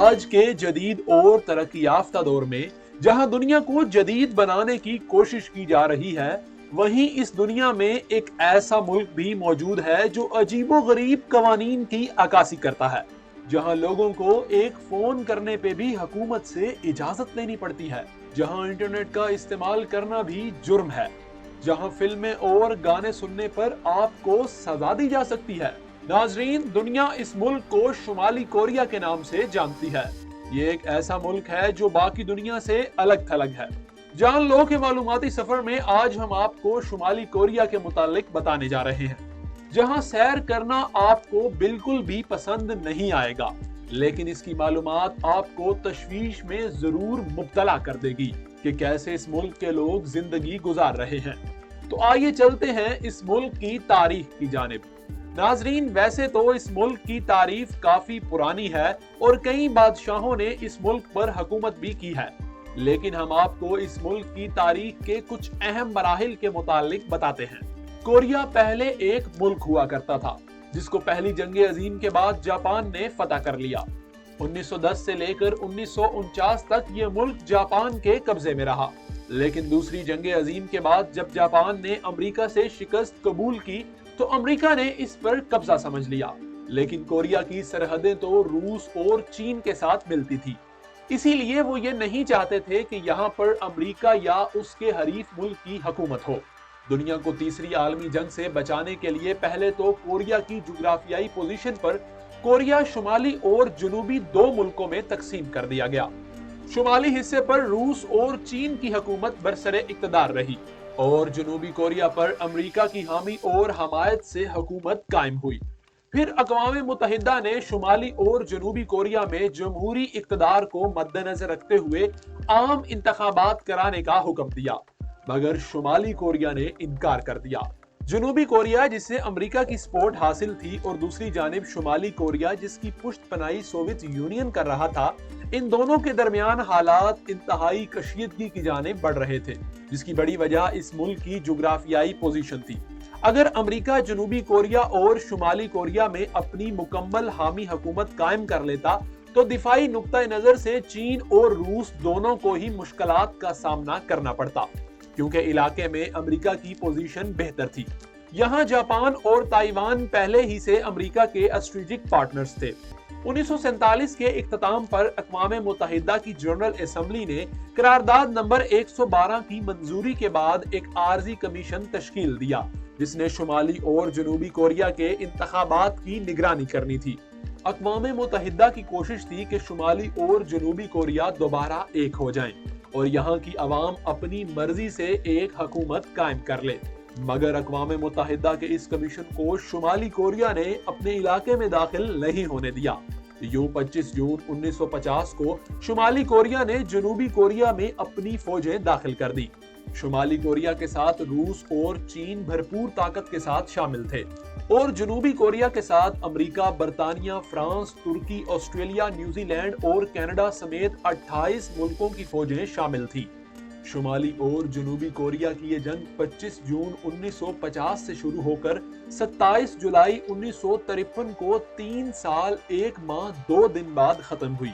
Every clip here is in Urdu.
آج کے جدید اور ترقی یافتہ دور میں جہاں دنیا کو جدید بنانے کی کوشش کی جا رہی ہے، وہیں اس دنیا میں ایک ایسا ملک بھی موجود ہے جو عجیب و غریب قوانین کی عکاسی کرتا ہے، جہاں لوگوں کو ایک فون کرنے پہ بھی حکومت سے اجازت لینی پڑتی ہے، جہاں انٹرنیٹ کا استعمال کرنا بھی جرم ہے، جہاں فلمیں اور گانے سننے پر آپ کو سزا دی جا سکتی ہے۔ ناظرین، دنیا اس ملک کو شمالی کوریا کے نام سے جانتی ہے۔ یہ ایک ایسا ملک ہے جو باقی دنیا سے الگ تھلگ ہے۔ جان لو کہ معلوماتی سفر میں آج ہم آپ کو شمالی کوریا کے متعلق بتانے جا رہے ہیں، جہاں سیر کرنا آپ کو بالکل بھی پسند نہیں آئے گا، لیکن اس کی معلومات آپ کو تشویش میں ضرور مبتلا کر دے گی کہ کیسے اس ملک کے لوگ زندگی گزار رہے ہیں۔ تو آئیے چلتے ہیں اس ملک کی تاریخ کی جانب۔ ناظرین، ویسے تو اس ملک کی تاریخ کافی پرانی ہے اور کئی بادشاہوں نے اس ملک پر حکومت بھی کی ہے، لیکن ہم آپ کو اس ملک کی تاریخ کے کچھ اہم مراحل کے متعلق بتاتے ہیں۔ کوریا پہلے ایک ملک ہوا کرتا تھا جس کو پہلی جنگ عظیم کے بعد جاپان نے فتح کر لیا۔ 1910 سے لے کر 1949 تک یہ ملک جاپان کے قبضے میں رہا، لیکن دوسری جنگ عظیم کے بعد جب جاپان نے امریکہ سے شکست قبول کی تو امریکہ نے اس پر قبضہ سمجھ لیا، لیکن کوریا کی سرحدیں تو روس اور چین کے ساتھ ملتی تھی، اسی لیے وہ یہ نہیں چاہتے تھے کہ یہاں پر امریکہ یا اس کے حریف ملک کی حکومت ہو۔ دنیا کو تیسری عالمی جنگ سے بچانے کے لیے پہلے تو کوریا کی جغرافیائی پوزیشن پر کوریا شمالی اور جنوبی دو ملکوں میں تقسیم کر دیا گیا۔ شمالی حصے پر روس اور چین کی حکومت برسر اقتدار رہی اور جنوبی کوریا پر امریکہ کی حامی اور حمایت سے حکومت قائم ہوئی۔ پھر اقوام متحدہ نے شمالی اور جنوبی کوریا میں جمہوری اقتدار کو مد نظر رکھتے ہوئے عام انتخابات کرانے کا حکم دیا، مگر شمالی کوریا نے انکار کر دیا۔ جنوبی کوریا جسے امریکہ کی سپورٹ حاصل تھی اور دوسری جانب شمالی کوریا جس کی پشت پناہی سوویت یونین کر رہا تھا، ان دونوں کے درمیان حالات انتہائی کشیدگی کی جانب بڑھ رہے تھے، جس کی بڑی وجہ اس ملک کی جغرافیائی پوزیشن تھی۔ اگر امریکہ جنوبی کوریا اور شمالی کوریا میں اپنی مکمل حامی حکومت قائم کر لیتا تو دفاعی نقطہ نظر سے چین اور روس دونوں کو ہی مشکلات کا سامنا کرنا پڑتا، کیونکہ علاقے میں امریکہ کی پوزیشن بہتر تھی۔ یہاں جاپان اور تائیوان پہلے ہی سے امریکہ کے اسٹریٹجک پارٹنرز تھے۔ 1947 کے اختتام پر اقوام متحدہ کی جنرل اسمبلی نے قرارداد نمبر 112 کی منظوری کے بعد ایک عارضی کمیشن تشکیل دیا جس نے شمالی اور جنوبی کوریا کے انتخابات کی نگرانی کرنی تھی۔ اقوام متحدہ کی کوشش تھی کہ شمالی اور جنوبی کوریا دوبارہ ایک ہو جائیں اور یہاں کی عوام اپنی مرضی سے ایک حکومت قائم کر لے، مگر اقوام متحدہ کے اس کمیشن کو شمالی کوریا نے اپنے علاقے میں داخل نہیں ہونے دیا۔ یوں 25 جون 1950 کو شمالی کوریا نے جنوبی کوریا میں اپنی فوجیں داخل کر دی۔ شمالی کوریا کے ساتھ روس اور چین بھرپور طاقت کے ساتھ شامل تھے اور جنوبی کوریا کے ساتھ امریکہ، برطانیہ، فرانس، ترکی، آسٹریلیا، نیوزی لینڈ اور کینیڈا سمیت 28 ملکوں کی فوجیں شامل تھیں۔ شمالی اور جنوبی کوریا کی یہ جنگ 25 جون 1950 سے شروع ہو کر 27 جولائی 1953 کو 3 سال 1 ماہ 2 دن بعد ختم ہوئی۔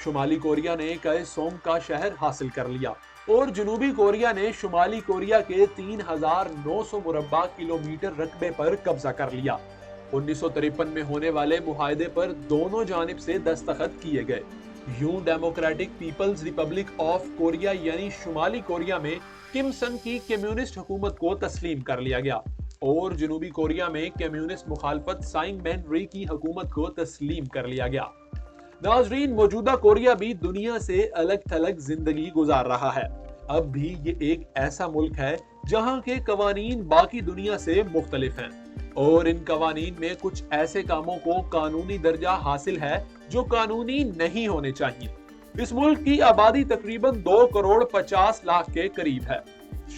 شمالی کوریا نے کائے سونگ کا شہر حاصل کر لیا اور جنوبی کوریا نے شمالی کوریا کے 3900 مربع کلومیٹر رقبے پر قبضہ کر لیا۔ 1953 میں ہونے والے معاہدے پر دونوں جانب سے دستخط کیے گئے۔ یوں Democratic People's Republic of Korea یعنی شمالی کوریا میں کم سن کی کمیونسٹ حکومت کو تسلیم کر لیا گیا اور جنوبی کوریا میں کمیونسٹ مخالفت سائنگ مین ری کی حکومت کو تسلیم کر لیا گیا۔ ناظرین، موجودہ کوریا بھی دنیا سے الگ تھلگ زندگی گزار رہا ہے۔ اب بھی یہ ایک ایسا ملک ہے جہاں کے قوانین باقی دنیا سے مختلف ہیں اور ان قوانین میں کچھ ایسے کاموں کو قانونی درجہ حاصل ہے جو قانونی نہیں ہونے چاہیے۔ اس ملک کی آبادی تقریباً 2 کروڑ 50 لاکھ کے قریب ہے۔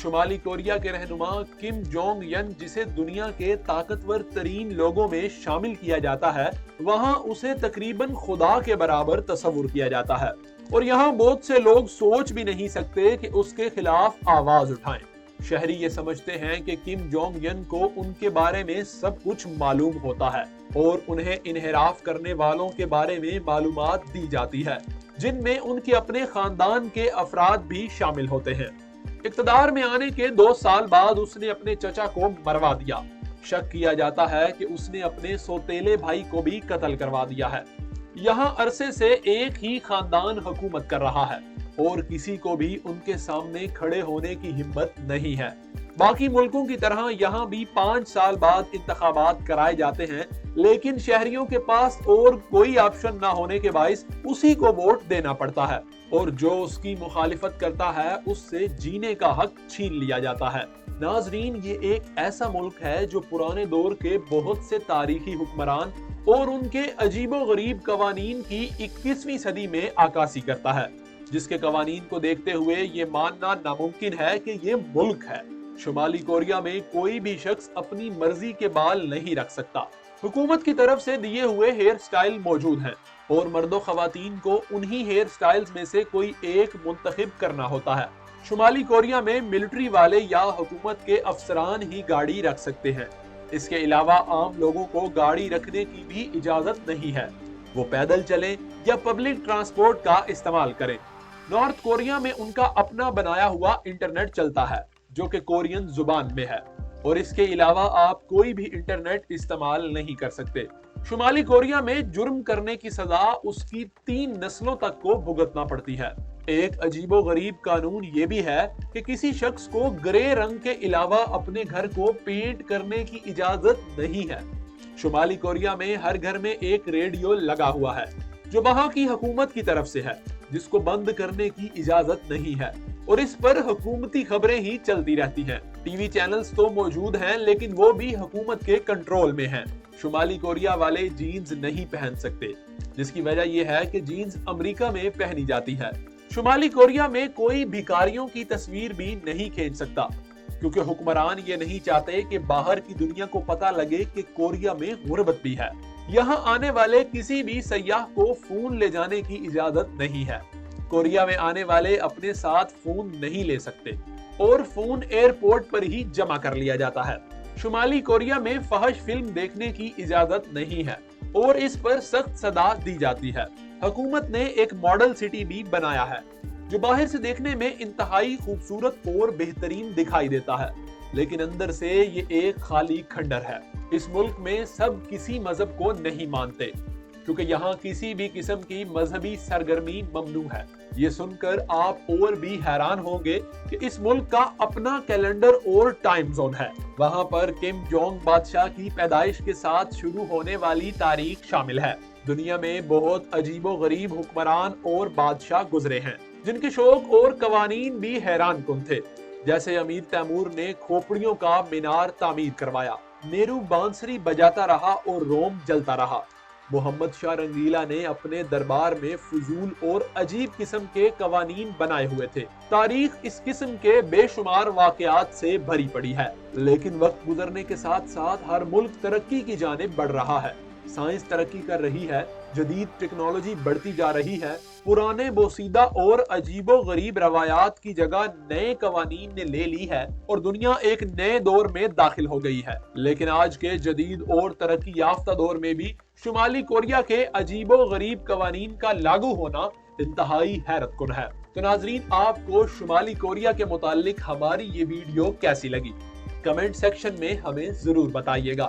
شمالی کوریا کے رہنما کم جونگ ین جسے دنیا کے طاقتور ترین لوگوں میں شامل کیا جاتا ہے، وہاں اسے تقریباً خدا کے برابر تصور کیا جاتا ہے اور یہاں بہت سے لوگ سوچ بھی نہیں سکتے کہ اس کے خلاف آواز اٹھائیں۔ شہری یہ سمجھتے ہیں کہ کم جونگ ین کو ان کے بارے میں سب کچھ معلوم ہوتا ہے اور انہیں انحراف کرنے والوں کے بارے میں معلومات دی جاتی ہے، جن میں ان کے اپنے خاندان کے افراد بھی شامل ہوتے ہیں۔ اقتدار میں آنے کے 2 سال بعد اس نے اپنے چچا کو مروا دیا۔ شک کیا جاتا ہے کہ اس نے اپنے سوتیلے بھائی کو بھی قتل کروا دیا ہے۔ یہاں عرصے سے ایک ہی خاندان حکومت کر رہا ہے اور کسی کو بھی ان کے سامنے کھڑے ہونے کی ہمت نہیں ہے۔ باقی ملکوں کی طرح یہاں بھی 5 سال بعد انتخابات کرائے جاتے ہیں، لیکن شہریوں کے پاس اور کوئی آپشن نہ ہونے کے باعث اسی کو ووٹ دینا پڑتا ہے، اور جو اس کی مخالفت کرتا ہے اس سے جینے کا حق چھین لیا جاتا ہے۔ ناظرین، یہ ایک ایسا ملک ہے جو پرانے دور کے بہت سے تاریخی حکمران اور ان کے عجیب و غریب قوانین کی 21ویں صدی میں عکاسی کرتا ہے، جس کے قوانین کو دیکھتے ہوئے یہ ماننا ناممکن ہے کہ یہ ملک ہے۔ شمالی کوریا میں کوئی بھی شخص اپنی مرضی کے بال نہیں رکھ سکتا۔ حکومت کی طرف سے دیے ہوئے ہیئر سٹائل موجود ہیں اور مرد و خواتین کو انہی ہیئر سٹائلز میں سے کوئی ایک منتخب کرنا ہوتا ہے۔ شمالی کوریا میں ملٹری والے یا حکومت کے افسران ہی گاڑی رکھ سکتے ہیں۔ اس کے علاوہ عام لوگوں کو گاڑی رکھنے کی بھی اجازت نہیں ہے۔ وہ پیدل چلیں یا پبلک ٹرانسپورٹ کا استعمال کریں۔ نارتھ کوریا میں ان کا اپنا بنایا ہوا انٹرنیٹ چلتا ہے، جو کہ کورین زبان میں ہے، اور اس کے علاوہ آپ کوئی بھی انٹرنیٹ استعمال نہیں کر سکتے۔ شمالی کوریا میں جرم کرنے کی سزا اس کی 3 نسلوں تک کو بھگتنا پڑتی ہے۔ ایک عجیب و غریب قانون یہ بھی ہے کہ کسی شخص کو گرے رنگ کے علاوہ اپنے گھر کو پینٹ کرنے کی اجازت نہیں ہے۔ شمالی کوریا میں ہر گھر میں ایک ریڈیو لگا ہوا ہے، جو وہاں کی حکومت کی طرف سے ہے، جس کو بند کرنے کی اجازت نہیں ہے، اور اس پر حکومتی خبریں ہی چلتی رہتی ہیں۔ ٹی وی چینلز تو موجود ہیں، لیکن وہ بھی حکومت کے کنٹرول میں ہیں۔ شمالی کوریا والے جینز نہیں پہن سکتے، جس کی وجہ یہ ہے کہ جینز امریکہ میں پہنی جاتی ہے۔ شمالی کوریا میں کوئی بھکاریوں کی تصویر بھی نہیں کھینچ سکتا، کیونکہ حکمران یہ نہیں چاہتے کہ باہر کی دنیا کو پتہ لگے کہ کوریا میں غربت بھی ہے۔ یہاں آنے والے کسی بھی سیاح کو فون لے جانے کی اجازت نہیں ہے۔ کوریا میں آنے والے اپنے ساتھ فون نہیں لے سکتے، اور فون ایئرپورٹ پر ہی جمع کر لیا جاتا ہے۔ شمالی کوریا میں فحش فلم دیکھنے کی اجازت نہیں ہے، اور اس پر سخت سزا دی جاتی ہے۔ حکومت نے ایک ماڈل سٹی بھی بنایا ہے، جو باہر سے دیکھنے میں انتہائی خوبصورت اور بہترین دکھائی دیتا ہے، لیکن اندر سے یہ ایک خالی کھنڈر ہے۔ اس ملک میں سب کسی مذہب کو نہیں مانتے، کیونکہ یہاں کسی بھی قسم کی مذہبی سرگرمی ممنوع ہے۔ یہ سن کر آپ اور بھی حیران ہوں گے کہ اس ملک کا اپنا کیلنڈر اور ٹائم زون ہے۔ وہاں پر کم جونگ بادشاہ کی پیدائش کے ساتھ شروع ہونے والی تاریخ شامل ہے۔ دنیا میں بہت عجیب و غریب حکمران اور بادشاہ گزرے ہیں، جن کے شوق اور قوانین بھی حیران کن تھے، جیسے امیر تیمور نے کھوپڑیوں کا مینار تعمیر کروایا، نیرو بانسری بجاتا رہا اور روم جلتا رہا۔ محمد شاہ رنگیلا نے اپنے دربار میں فضول اور عجیب قسم کے قوانین بنائے ہوئے تھے۔ تاریخ اس قسم کے بے شمار واقعات سے بھری پڑی ہے، لیکن وقت گزرنے کے ساتھ ساتھ ہر ملک ترقی کی جانب بڑھ رہا ہے۔ سائنس ترقی کر رہی ہے، جدید ٹیکنالوجی بڑھتی جا رہی ہے، پرانے بوسیدہ اور عجیب و غریب روایات کی جگہ نئے قوانین نے لے لی ہے، اور دنیا ایک نئے دور میں داخل ہو گئی ہے۔ لیکن آج کے جدید اور ترقی یافتہ دور میں بھی شمالی کوریا کے عجیب و غریب قوانین کا لاگو ہونا انتہائی حیرت کن ہے۔ تو ناظرین، آپ کو شمالی کوریا کے متعلق ہماری یہ ویڈیو کیسی لگی؟ کمنٹ سیکشن میں ہمیں ضرور بتائیے گا۔